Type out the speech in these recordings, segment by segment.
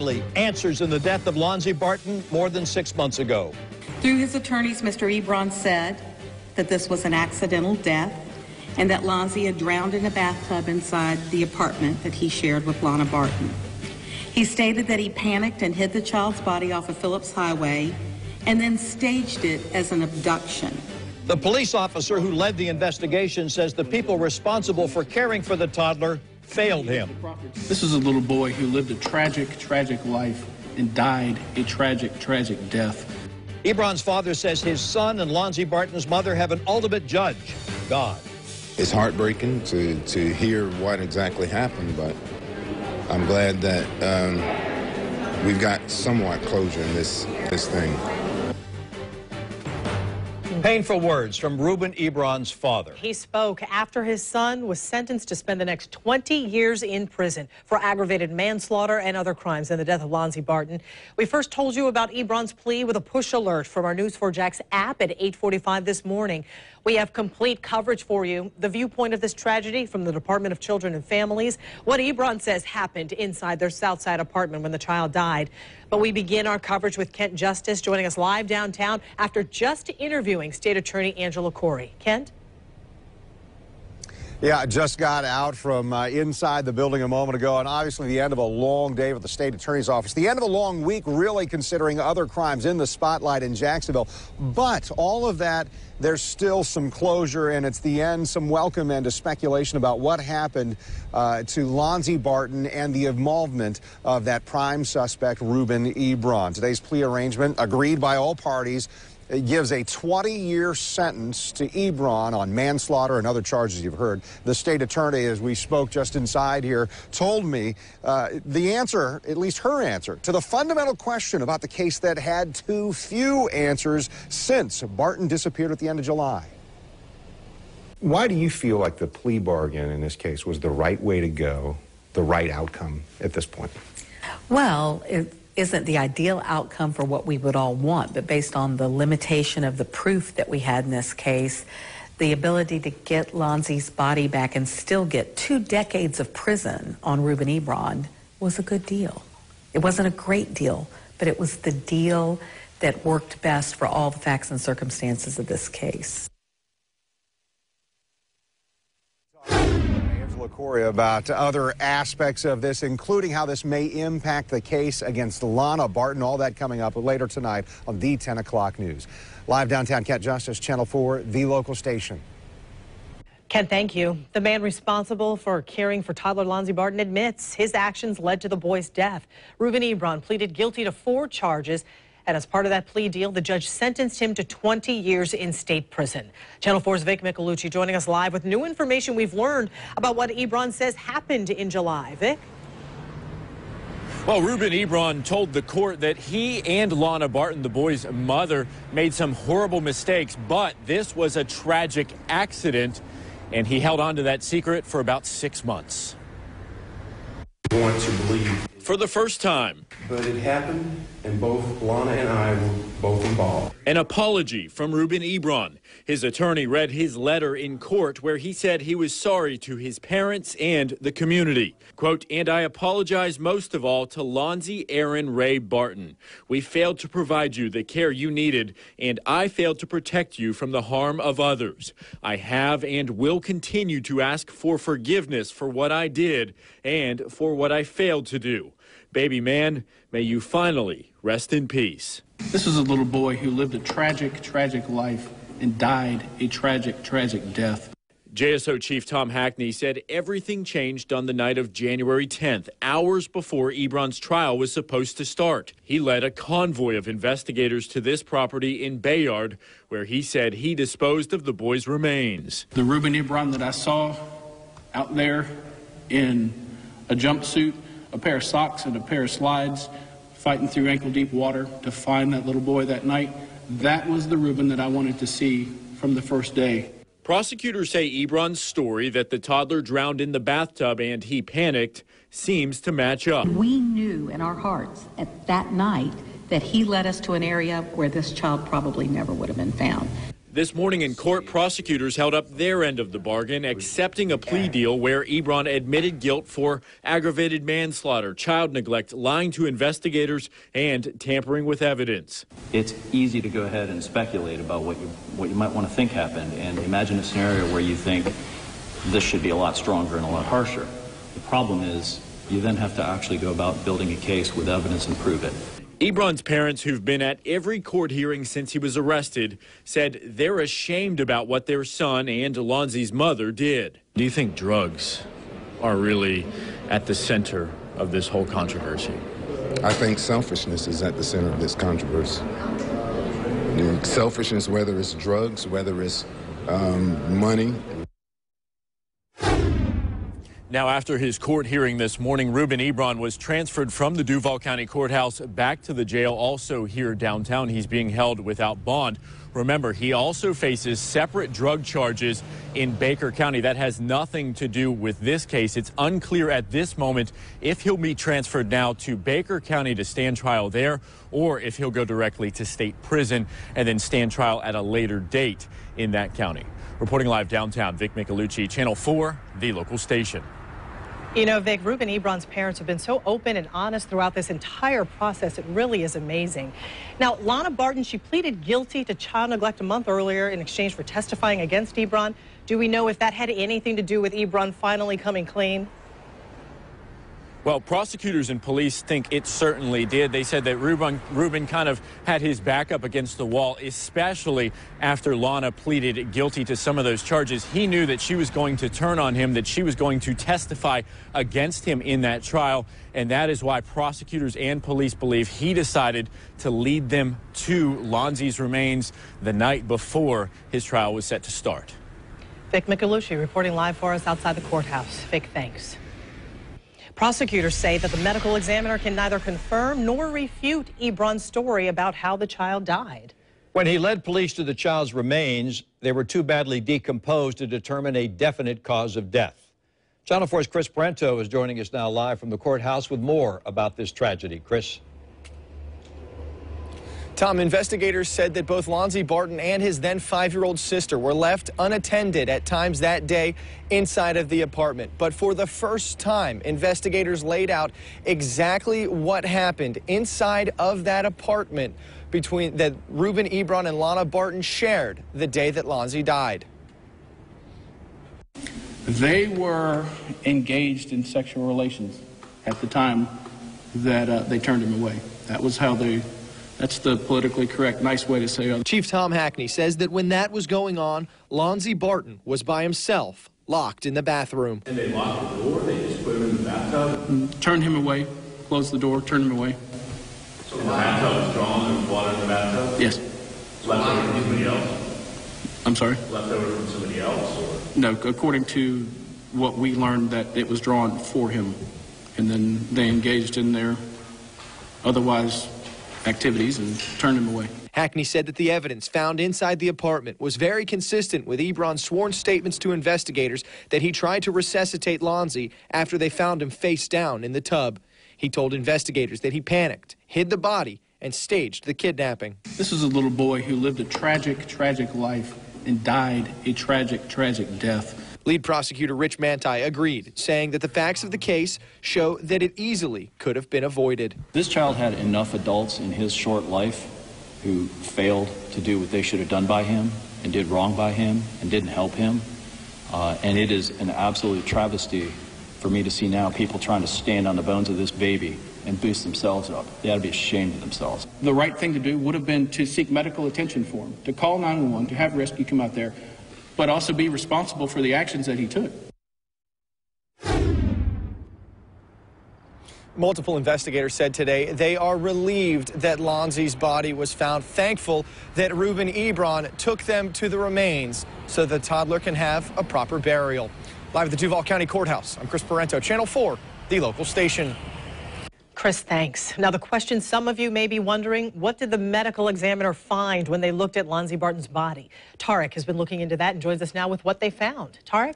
Answers in the death of Lonzie Barton more than 6 months ago. Through his attorneys, Mr. Ebron said that this was an accidental death and that Lonzie had drowned in a bathtub inside the apartment that he shared with Lana Barton. He stated that he panicked and hid the child's body off of Phillips Highway and then staged it as an abduction. The police officer who led the investigation says the people responsible for caring for the toddler failed him. This is a little boy who lived a tragic life and died a tragic death. Ebron's father says his son and Lonzie Barton's mother have an ultimate judge, God. It's heartbreaking to hear what exactly happened, but I'm glad that we've got somewhat closure in this thing. Painful words from Ruben Ebron's father. He spoke after his son was sentenced to spend the next 20 years in prison for aggravated manslaughter and other crimes in the death of Lonzie Barton. We first told you about Ebron's plea with a push alert from our News4Jax app at 8:45 this morning. We have complete coverage for you. The viewpoint of this tragedy from the Department of Children and Families, what Ebron says happened inside their Southside apartment when the child died. But we begin our coverage with Kent Justice joining us live downtown after just interviewing State Attorney Angela Corey. Kent? Yeah, I just got out from inside the building a moment ago, and obviously the end of a long day with the state attorney's office. The end of a long week, really, considering other crimes in the spotlight in Jacksonville. But all of that, there's still some closure, and it's the end, some welcome end to speculation about what happened to Lonzie Barton and the involvement of that prime suspect, Ruben Ebron. Today's plea arrangement, agreed by all parties, it gives a 20-year sentence to Ebron on manslaughter and other charges you've heard. The state attorney, as we spoke just inside here, told me the answer, at least her answer, to the fundamental question about the case that had too few answers since Barton disappeared at the end of July. Why do you feel like the plea bargain in this case was the right way to go, the right outcome at this point? Well, it isn't the ideal outcome for what we would all want, but based on the limitation of the proof that we had in this case, the ability to get Lonzie's body back and still get 2 decades of prison on Ruben Ebron was a good deal. It wasn't a great deal, but it was the deal that worked best for all the facts and circumstances of this case. Corey, about other aspects of this, including how this may impact the case against Lana Barton. All that coming up later tonight on the 10 o'clock news. Live downtown, Kent Justice, Channel 4, the local station. Ken, thank you. The man responsible for caring for toddler Lonzie Barton admits his actions led to the boy's death. Ruben Ebron pleaded guilty to 4 charges. And as part of that plea deal, the judge sentenced him to 20 years in state prison. Channel 4's Vic Micolucci joining us live with new information we've learned about what Ebron says happened in July. Vic? Well, Ruben Ebron told the court that he and Lana Barton, the boy's mother, made some horrible mistakes, but this was a tragic accident, and he held on to that secret for about 6 months. I want to believe. For the first time. But it happened, and both Lana and I were both involved. An apology from Ruben Ebron. His attorney read his letter in court where he said he was sorry to his parents and the community. Quote, "And I apologize most of all to Lonzie Aaron Ray Barton. We failed to provide you the care you needed, and I failed to protect you from the harm of others. I have and will continue to ask for forgiveness for what I did and for what I failed to do. Baby man, may you finally rest in peace." This is a little boy who lived a tragic life and died a tragic death. JSO Chief Tom Hackney said everything changed on the night of January 10th, hours before Ebron's trial was supposed to start. He led a convoy of investigators to this property in Bayard, where he said he disposed of the boy's remains. The Ruben Ebron that I saw out there in a jumpsuit, a pair of socks and a pair of slides, fighting through ankle-deep water to find that little boy that night, that was the Ruben that I wanted to see from the first day. Prosecutors say Ebron's story that the toddler drowned in the bathtub and he panicked seems to match up. We knew in our hearts at that night that he led us to an area where this child probably never would have been found. This morning in court, prosecutors held up their end of the bargain, accepting a plea deal where Ebron admitted guilt for aggravated manslaughter, child neglect, lying to investigators, and tampering with evidence. It's easy to go ahead and speculate about what you might want to think happened, and imagine a scenario where you think this should be a lot stronger and a lot harsher. The problem is you then have to actually go about building a case with evidence and prove it. Ebron's parents, who've been at every court hearing since he was arrested, said they're ashamed about what their son and Lonzie's mother did. Do you think drugs are really at the center of this whole controversy? I think selfishness is at the center of this controversy. Selfishness, whether it's drugs, whether it's money. Now, after his court hearing this morning, Ruben Ebron was transferred from the Duval County Courthouse back to the jail, also here downtown. He's being held without bond. Remember, he also faces separate drug charges in Baker County. That has nothing to do with this case. It's unclear at this moment if he'll be transferred now to Baker County to stand trial there, or if he'll go directly to state prison and then stand trial at a later date in that county. Reporting live downtown, Vic Michelucci, Channel 4, the local station. You know, Vic, Ruben Ebron's parents have been so open and honest throughout this entire process. It really is amazing. Now, Lana Barton, she pleaded guilty to child neglect a month earlier in exchange for testifying against Ebron. Do we know if that had anything to do with Ebron finally coming clean? Well, prosecutors and police think it certainly did. They said that Ruben kind of had his back up against the wall, especially after Lana pleaded guilty to some of those charges. He knew that she was going to turn on him, that she was going to testify against him in that trial. And that is why prosecutors and police believe he decided to lead them to Lonzie's remains the night before his trial was set to start. Vic Michelucci reporting live for us outside the courthouse. Vic, thanks. Prosecutors say that the medical examiner can neither confirm nor refute Ebron's story about how the child died. When he led police to the child's remains, they were too badly decomposed to determine a definite cause of death. Channel 4's Chris Brento is joining us now live from the courthouse with more about this tragedy. Chris. Tom, investigators said that both Lonzie Barton and his then 5-year-old sister were left unattended at times that day inside of the apartment. But for the first time, investigators laid out exactly what happened inside of that apartment that Ruben Ebron and Lana Barton shared the day that Lonzie died. They were engaged in sexual relations at the time that they turned him away. That was how that's the politically correct, nice way to say it. Chief Tom Hackney says that when that was going on, Lonzie Barton was by himself, locked in the bathroom. And they locked the door, they just put him in the bathtub? Turned him away, closed the door, turned him away. So the bathtub was drawn, there was water in the bathtub? Yes. Left over from somebody else? I'm sorry? Left over from somebody else? Or? No, according to what we learned, that it was drawn for him. And then they engaged in their otherwise activities and turned him away. Hackney said that the evidence found inside the apartment was very consistent with Ebron's sworn statements to investigators that he tried to resuscitate Lonzie after they found him face down in the tub. He told investigators that he panicked, hid the body, and staged the kidnapping. This is a little boy who lived a tragic, tragic life and died a tragic, tragic death. Lead prosecutor Rich Manti agreed, saying that the facts of the case show that it easily could have been avoided. This child had enough adults in his short life who failed to do what they should have done by him and did wrong by him and didn't help him. And it is an absolute travesty for me to see now people trying to stand on the bones of this baby and boost themselves up. They ought to be ashamed of themselves. The right thing to do would have been to seek medical attention for him, to call 911, to have rescue come out there, but also be responsible for the actions that he took. Multiple investigators said today they are relieved that Lonzie's body was found, thankful that Ruben Ebron took them to the remains so the toddler can have a proper burial. Live at the Duval County Courthouse, I'm Chris Parento, Channel 4, the local station. Chris, thanks. Now, the question some of you may be wondering, what did the medical examiner find when they looked at Lonzie Barton's body? Tarek has been looking into that and joins us now with what they found. Tarek?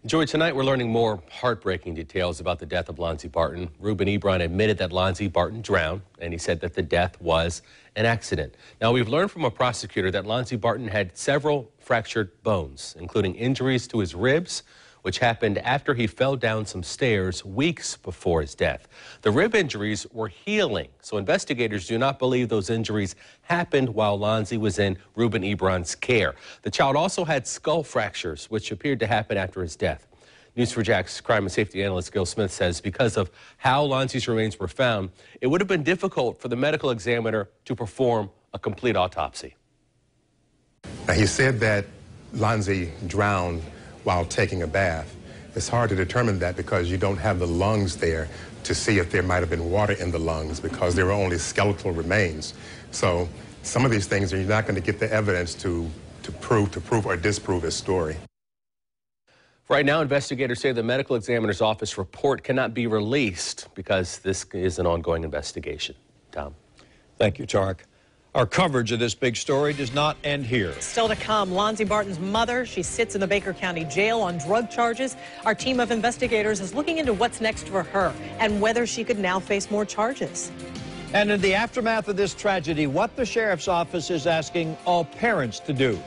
Joy, tonight we're learning more heartbreaking details about the death of Lonzie Barton. Ruben Ebron admitted that Lonzie Barton drowned, and he said that the death was an accident. Now, we've learned from a prosecutor that Lonzie Barton had several fractured bones, including injuries to his ribs, which happened after he fell down some stairs weeks before his death. The rib injuries were healing, so investigators do not believe those injuries happened while Lonzie was in Ruben Ebron's care. The child also had skull fractures, which appeared to happen after his death. News4JAX crime and safety analyst Gil Smith says because of how Lonzie's remains were found, it would have been difficult for the medical examiner to perform a complete autopsy. Now, he said that Lonzie drowned while taking a bath. It's hard to determine that because you don't have the lungs there to see if there might have been water in the lungs because there were only skeletal remains. So some of these things you're not going to get the evidence to prove or disprove his story. Right now, investigators say the medical examiner's office report cannot be released because this is an ongoing investigation. Tom. Thank you, Tarek. Our coverage of this big story does not end here. Still to come, Lonzie Barton's mother, she sits in the Baker County Jail on drug charges. Our team of investigators is looking into what's next for her and whether she could now face more charges. And in the aftermath of this tragedy, what the sheriff's office is asking all parents to do.